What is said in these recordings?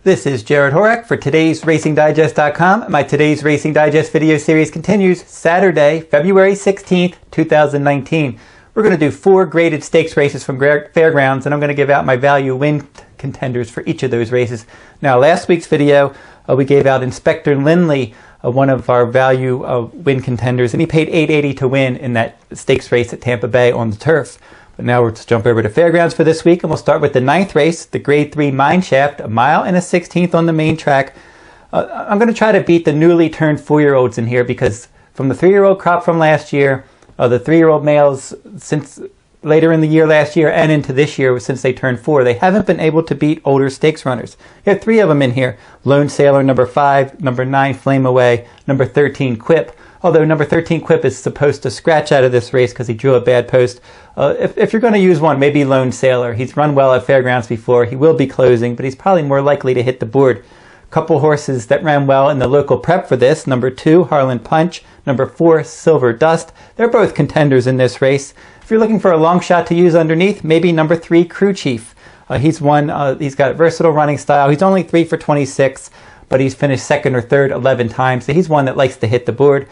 This is Jared Horak for today's RacingDigest.com. My Today's Racing Digest video series continues Saturday, February 16th, 2019. We're going to do 4 graded stakes races from Fairgrounds, and I'm going to give out my value win contenders for each of those races. Now, last week's video, we gave out Inspector Lindley, one of our value win contenders, and he paid $8.80 to win in that stakes race at Tampa Bay on the turf. But now let's jump over to Fairgrounds for this week, and we'll start with the 9th race, the Grade 3 Mineshaft, 1 mile and a 16th on the main track. I'm going to try to beat the newly turned 4-year-olds in here because from the 3-year-old crop from last year, the 3-year-old males since later in the year last year and into this year since they turned 4, they haven't been able to beat older stakes runners. You have 3 of them in here: Lone Sailor, number 5, number 9, Flame Away, number 13, Quip. Although number 13, Quip, is supposed to scratch out of this race because he drew a bad post. If you're going to use one, maybe Lone Sailor. He's run well at Fairgrounds before. He will be closing, but he's probably more likely to hit the board. A couple horses that ran well in the local prep for this: number 2, Harlan Punch, number 4, Silver Dust. They're both contenders in this race. If you're looking for a long shot to use underneath, maybe number 3, Crew Chief. He's got a versatile running style. He's only 3 for 26, but he's finished 2nd or 3rd 11 times, so he's one that likes to hit the board.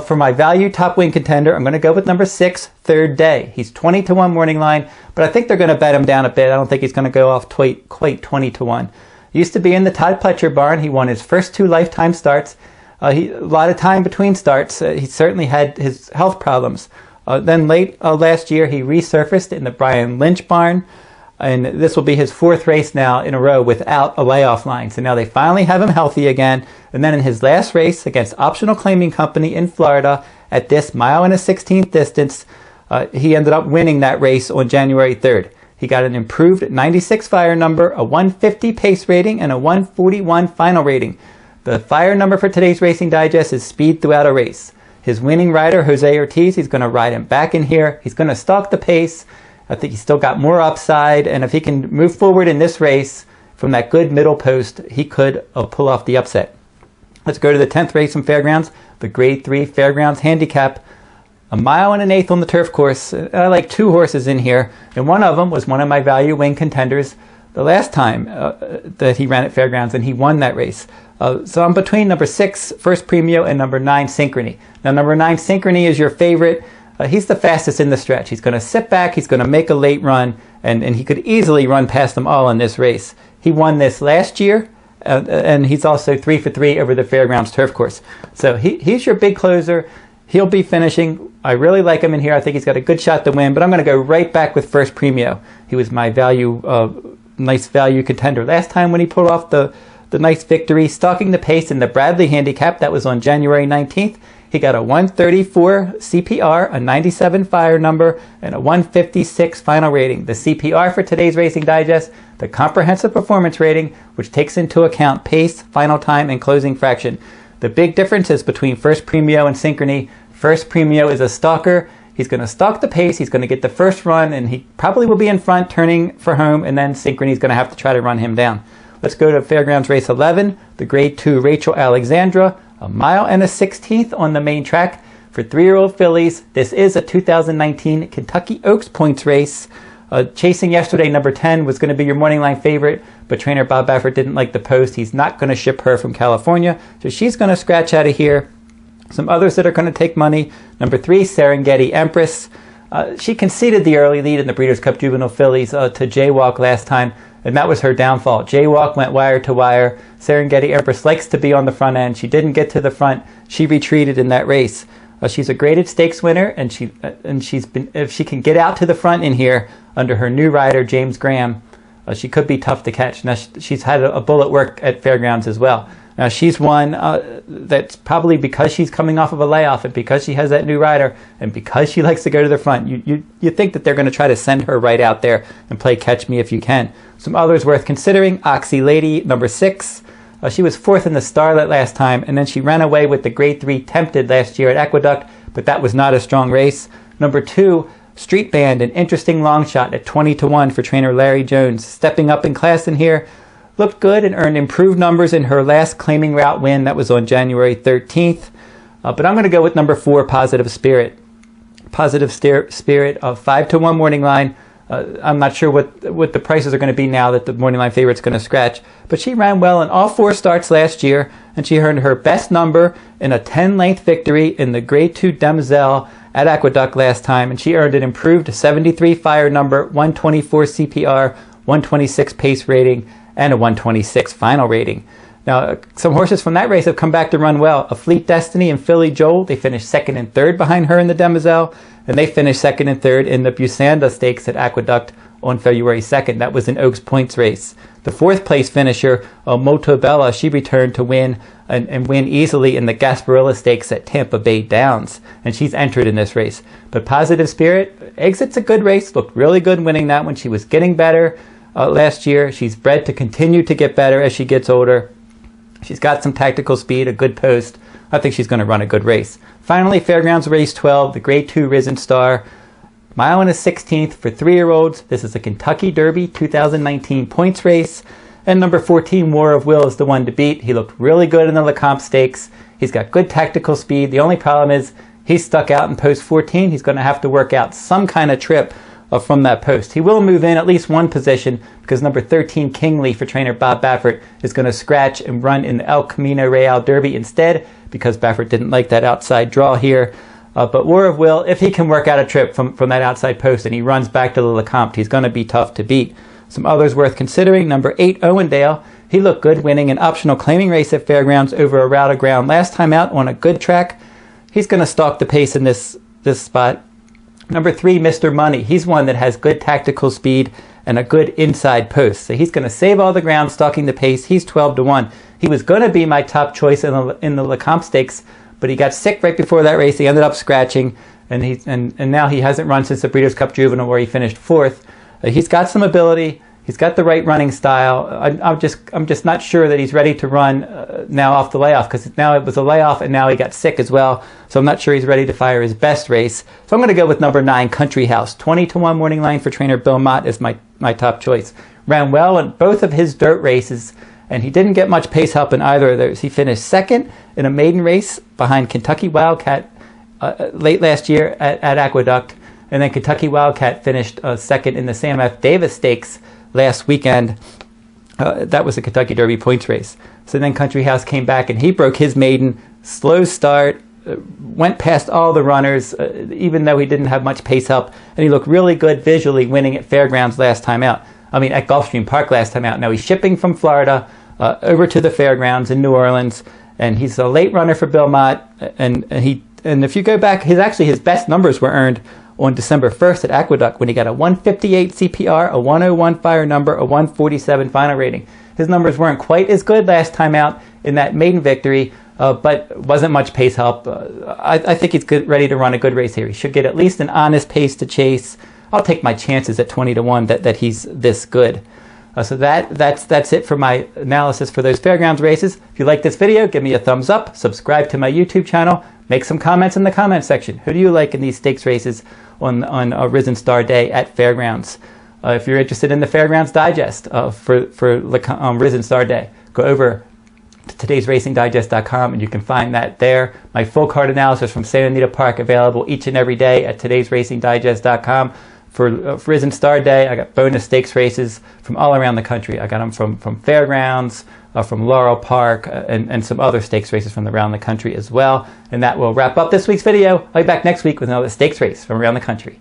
For my value top win contender, I'm going to go with number 6, Third Day. He's 20 to 1 morning line, but I think they're going to bet him down a bit. I don't think he's going to go off quite 20 to 1. He used to be in the Todd Pletcher barn. He won his first 2 lifetime starts. A lot of time between starts. He certainly had his health problems. Then late last year, he resurfaced in the Brian Lynch barn, and this will be his 4th race now in a row without a layoff line. So now they finally have him healthy again. And then in his last race against Optional Claiming Company in Florida at this 1 mile and a 16th distance, he ended up winning that race on January 3rd. He got an improved 96 fire number, a 150 pace rating, and a 141 final rating. The fire number for today's Racing Digest is speed throughout a race. His winning rider, Jose Ortiz, he's going to ride him back in here. He's going to stalk the pace. I think he's still got more upside, and if he can move forward in this race from that good middle post, he could pull off the upset. Let's go to the 10th race from Fairgrounds, the Grade 3 Fairgrounds Handicap, 1 mile and an 1/8 on the turf course. I like 2 horses in here, and one of them was one of my value win contenders the last time that he ran at Fairgrounds, and he won that race. So I'm between number 6, First Premio, and number 9, Synchrony. Now, number 9, Synchrony is your favorite. He's the fastest in the stretch. He's going to sit back, he's going to make a late run, and he could easily run past them all in this race. He won this last year, and he's also 3 for 3 over the Fairgrounds turf course. So he's your big closer. He'll be finishing. I really like him in here. I think he's got a good shot to win, but I'm going to go right back with First Premio. He was my nice value contender last time when he pulled off the nice victory, stalking the pace in the Bradley Handicap. That was on January 19th. He got a 134 CPR, a 97 fire number, and a 156 final rating. The CPR for today's Racing Digest, the comprehensive performance rating, which takes into account pace, final time, and closing fraction. The big difference is between First Premio and Synchrony. First Premio is a stalker. He's going to stalk the pace, he's going to get the first run, and he probably will be in front turning for home, and then Synchrony is going to have to try to run him down. Let's go to Fairgrounds Race 11, the Grade 2 Rachel Alexandra, 1 mile and a 16th on the main track for 3-year-old fillies. This is a 2019 Kentucky Oaks points race. Chasing yesterday, number 10 was going to be your morning line favorite, but trainer Bob Baffert didn't like the post. He's not going to ship her from California, so she's going to scratch out of here. Some others that are going to take money: number 3, Serengeti Empress. She conceded the early lead in the Breeders' Cup Juvenile Fillies to Jaywalk last time, and that was her downfall. Jaywalk went wire to wire. Serengeti Empress likes to be on the front end. She didn't get to the front. She retreated in that race. She's a graded stakes winner, and if she can get out to the front in here under her new rider, James Graham, she could be tough to catch. Now, she's had a bullet work at Fairgrounds as well. Now, she's one that's probably because she's coming off of a layoff and because she has that new rider and because she likes to go to the front. You think that they're going to try to send her right out there and play catch me if you can. Some others worth considering: Oxy Lady, number 6. She was 4th in the Starlet last time, and then she ran away with the Grade 3 Tempted last year at Aqueduct, but that was not a strong race. Number 2, Street Band, an interesting long shot at 20 to 1 for trainer Larry Jones. Stepping up in class in here, looked good and earned improved numbers in her last claiming route win. That was on January 13th. But I'm going to go with number 4, Positive Spirit. Positive Spirit of 5 to 1 morning line. I'm not sure what the prices are going to be now that the morning line favorite's going to scratch. But she ran well in all 4 starts last year, and she earned her best number in a 10-length victory in the Grade 2 Demoiselle at Aqueduct last time, and she earned an improved 73 fire number, 124 CPR, 126 pace rating, and a 126 final rating. Now, some horses from that race have come back to run well. A Fleet Destiny and Philly Joel, they finished 2nd and 3rd behind her in the Demoiselle, and they finished 2nd and 3rd in the Busanda Stakes at Aqueduct on February 2nd. That was an Oaks Points race. The 4th place finisher, Moto Bella, she returned to win and win easily in the Gasparilla Stakes at Tampa Bay Downs, and she's entered in this race. But Positive Spirit, Exit's a good race, looked really good winning that one. She was getting better last year. She's bred to continue to get better as she gets older. She's got some tactical speed, a good post. I think she's going to run a good race. Finally, Fairgrounds Race 12, the Grade 2 Risen Star. Mile and a 16th for 3-year-olds. This is a Kentucky Derby 2019 points race. And number 14, War of Will, is the one to beat. He looked really good in the Lecomte Stakes. He's got good tactical speed. The only problem is he's stuck out in post 14. He's going to have to work out some kind of trip from that post. He will move in at least one position because number 13, Kingly, for trainer Bob Baffert, is going to scratch and run in the El Camino Real Derby instead because Baffert didn't like that outside draw here. But War of Will, if he can work out a trip from that outside post and he runs back to the Lecomte, he's going to be tough to beat. Some others worth considering. Number 8, Owendale. He looked good winning an optional claiming race at Fairgrounds over a route of ground last time out on a good track. He's going to stalk the pace in this spot. Number 3, Mr. Money. He's one that has good tactical speed and a good inside post. So he's going to save all the ground, stalking the pace. He's 12-1. He was going to be my top choice in the Lecomte Stakes, but he got sick right before that race. He ended up scratching, and now he hasn't run since the Breeders' Cup Juvenile where he finished 4th. He's got some ability. He's got the right running style. I'm just not sure that he's ready to run now off the layoff because now it was a layoff and now he got sick as well. So I'm not sure he's ready to fire his best race. So I'm going to go with number 9, Country House. 20-1 morning line for trainer Bill Mott is my top choice. Ran well in both of his dirt races, and he didn't get much pace help in either of those. He finished 2nd in a maiden race behind Kentucky Wildcat late last year at Aqueduct, and then Kentucky Wildcat finished 2nd in the Sam F. Davis Stakes last weekend. That was a Kentucky Derby points race. So then Country House came back and he broke his maiden, slow start, went past all the runners, even though he didn't have much pace help, and he looked really good visually winning at Fairgrounds last time out. I mean, at Gulfstream Park last time out. Now he's shipping from Florida over to the Fairgrounds in New Orleans, and he's a late runner for Bill Mott, and if you go back, his best numbers were earned on December 1st at Aqueduct when he got a 158 CPR, a 101 fire number, a 147 final rating. His numbers weren't quite as good last time out in that maiden victory, but wasn't much pace help. I think he's ready to run a good race here. He should get at least an honest pace to chase. I'll take my chances at 20-1 that he's this good. So that's it for my analysis for those Fairgrounds races. If you like this video, give me a thumbs up, subscribe to my YouTube channel, make some comments in the comment section. Who do you like in these stakes races on a Risen Star Day at Fairgrounds? If you're interested in the Fairgrounds Digest for Risen Star Day, go over to todaysracingdigest.com and you can find that there. My full card analysis from Santa Anita Park available each and every day at todaysracingdigest.com. For Risen Star Day, I got bonus stakes races from all around the country. I got them from Fairgrounds, from Laurel Park, and some other stakes races from around the country as well. And that will wrap up this week's video. I'll be back next week with another stakes race from around the country.